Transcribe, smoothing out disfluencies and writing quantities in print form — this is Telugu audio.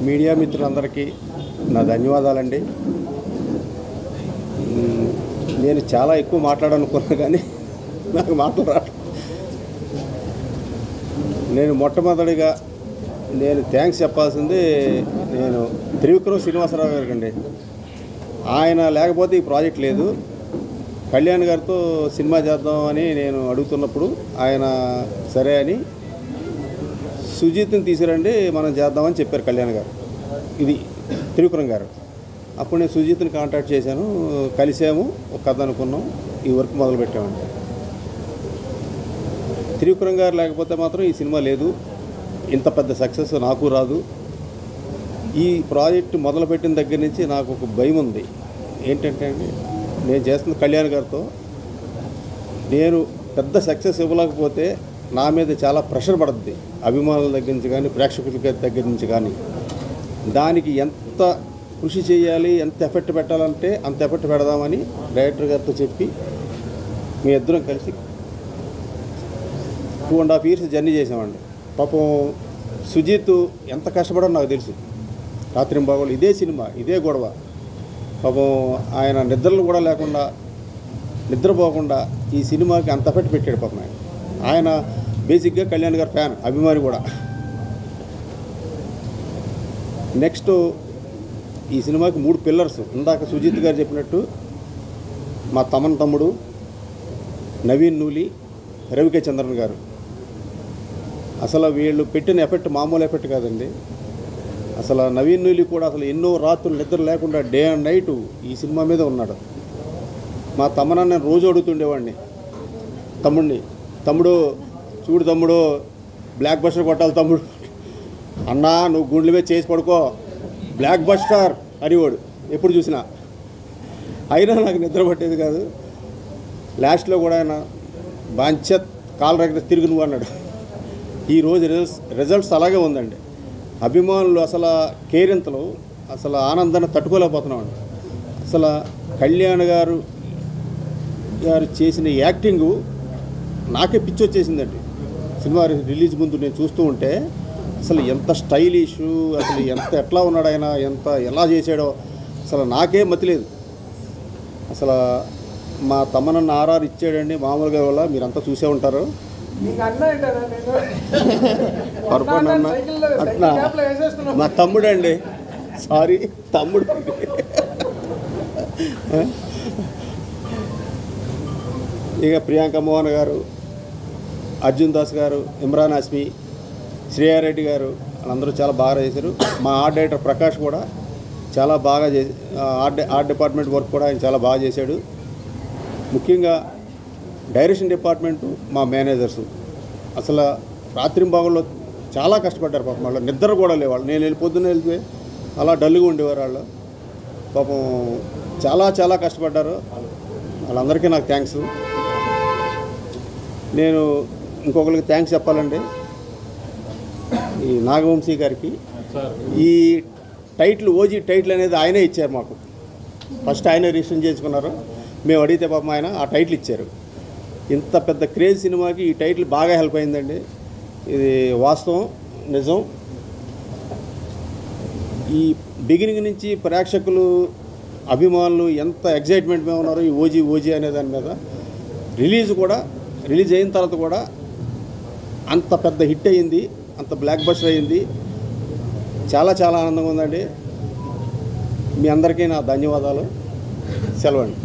మీడియా మిత్రులందరికీ నా ధన్యవాదాలండి. నేను చాలా ఎక్కువ మాట్లాడాలనుకున్నా కానీ నాకు మాటలు రాదు. నేను మొట్టమొదటిగా థ్యాంక్స్ చెప్పాల్సింది నేను త్రివిక్రమ్ శ్రీనివాసరావు గారికి అండి. ఆయన లేకపోతే ఈ ప్రాజెక్ట్ లేదు. కళ్యాణ్ గారితో సినిమా చేద్దామని నేను అడుగుతున్నప్పుడు ఆయన సరే అని సుజిత్ని తీసుకురండి మనం చేద్దామని చెప్పారు కళ్యాణ్ గారు. ఇది త్రివిక్రమ్ గారు. అప్పుడు నేను సుజిత్ని కాంటాక్ట్ చేశాను, కలిసాము, ఒక కథ అనుకున్నాం, ఈ వర్క్ మొదలుపెట్టామండి. త్రివిక్రమ్ గారు లేకపోతే మాత్రం ఈ సినిమా లేదు, ఇంత పెద్ద సక్సెస్ నాకు రాదు. ఈ ప్రాజెక్టు మొదలుపెట్టిన దగ్గర నుంచి నాకు ఒక భయం ఉంది. ఏంటంటే అండి, నేను చేస్తున్న కళ్యాణ్ గారితో నేను పెద్ద సక్సెస్ ఇవ్వలేకపోతే నా మీద చాలా ప్రెషర్ పడుతుంది, అభిమానుల దగ్గర నుంచి కానీ ప్రేక్షకుల దగ్గర నుంచి కానీ. దానికి ఎంత కృషి చేయాలి, ఎంత ఎఫెక్ట్ పెట్టాలంటే అంత ఎఫెక్ట్ పెడదామని డైరెక్టర్ గారితో చెప్పి మీ ఇద్దరం కలిసి 2.5 years జర్నీ చేసామండి. పాపం సుజిత్ ఎంత కష్టపడో నాకు తెలుసు. రాత్రింబాగోలు ఇదే సినిమా, ఇదే గొడవ. పాపం ఆయన నిద్రలు కూడా లేకుండా, నిద్రపోకుండా ఈ సినిమాకి అంత ఎఫెక్ట్ పెట్టాడు. పాపం ఆయన బేసిక్గా కళ్యాణ్ గారి ఫ్యాన్, అభిమాని కూడా. నెక్స్ట్ ఈ సినిమాకి 3 పిల్లర్స్. ఇందాక సుజిత్ గారు చెప్పినట్టు మా తమ్ముడు నవీన్ నూలి, రవికే చంద్రన్ గారు. అసలు వీళ్ళు పెట్టిన ఎఫెక్ట్ మామూలు ఎఫెక్ట్ కాదండి. అసలు నవీన్ నూలి కూడా అసలు ఎన్నో రాత్రులు నిద్ర లేకుండా డే అండ్ నైట్ ఈ సినిమా మీద ఉన్నాడు. మా తమ్మన నేను రోజు అడుగుతుండేవాడిని, తమ్ముడు చూడు తమ్ముడు, బ్లాక్ బస్టర్ కొట్టాలి తమ్ముడు, అన్నా నువ్వు గుండెల మీద చేసి పడుకో, బ్లాక్ బస్టర్ అనేవాడు ఎప్పుడు చూసినా. అయినా నాకు నిద్ర పట్టేది కాదు. లాస్ట్లో కూడా ఆయన బాంచత్ కాలు రగిన తిరిగి నువ్వు అన్నాడు. ఈరోజు రిజల్ట్స్ అలాగే ఉందండి. అభిమానులు అసలు కేరింతలు, అసలు ఆనందాన్ని తట్టుకోలేకపోతున్నామండి. అసలు కళ్యాణ్ గారు చేసిన యాక్టింగు నాకే పిచ్చి వచ్చేసిందండి. సినిమా రిలీజ్ ముందు నేను చూస్తూ ఉంటే అసలు ఎంత స్టైలిష్, అసలు ఎట్లా ఉన్నాడు ఆయన, ఎలా చేశాడో అసలు నాకే మతిలేదు. అసలు మా తమ్మనన్న ఆర్ఆర్ ఇచ్చాడండి మామూలుగా. వల్ల మీరంతా చూసే ఉంటారు. అట్లా మా తమ్ముడు అండి, సారీ తమ్ముడు. ఇక ప్రియాంక మోహన్ గారు, అర్జున్ దాస్ గారు, ఇమ్రాన్ హాష్మి, శ్రేయారెడ్డి గారు వాళ్ళందరూ చాలా బాగా చేశారు. మా ఆర్ట్ డైరెక్టర్ ప్రకాష్ కూడా చాలా బాగా ఆర్ట్ డిపార్ట్మెంట్ వర్క్ కూడా ఆయన చాలా బాగా చేశాడు. ముఖ్యంగా డైరెక్షన్ డిపార్ట్మెంటు, మా మేనేజర్సు అసలు రాత్రింబాగుల్లో చాలా కష్టపడ్డారు. పాపం వాళ్ళు నిద్ర కూడా లేవాళ్ళు. నేను పొద్దున్న వెళ్తే అలా డల్గా ఉండేవారు వాళ్ళు. పాపం చాలా కష్టపడ్డారు. వాళ్ళందరికీ నాకు థ్యాంక్స్. నేను ఇంకొకరికి థ్యాంక్స్ చెప్పాలండి, ఈ నాగవంశీ గారికి. ఈ టైటిల్, ఓజీ టైటిల్ అనేది ఆయనే ఇచ్చారు మాకు. ఫస్ట్ ఆయనే రిజిస్టర్ చేసుకున్నారు. మేము అడిగితే పాపం ఆయన ఆ టైటిల్ ఇచ్చారు. ఇంత పెద్ద క్రేజ్ సినిమాకి ఈ టైటిల్ బాగా హెల్ప్ అయిందండి. ఇది వాస్తవం, నిజం. ఈ బిగినింగ్ నుంచి ప్రేక్షకులు, అభిమానులు ఎంత ఎగ్జైట్మెంట్ మీద ఉన్నారో ఈ ఓజీ అనే దాని మీద. రిలీజ్ అయిన తర్వాత కూడా అంత పెద్ద హిట్ అయ్యింది, అంత బ్లాక్ బస్టర్ అయ్యింది. చాలా ఆనందంగా ఉందండి. మీ అందరికీ నా ధన్యవాదాలు. సెలవండి.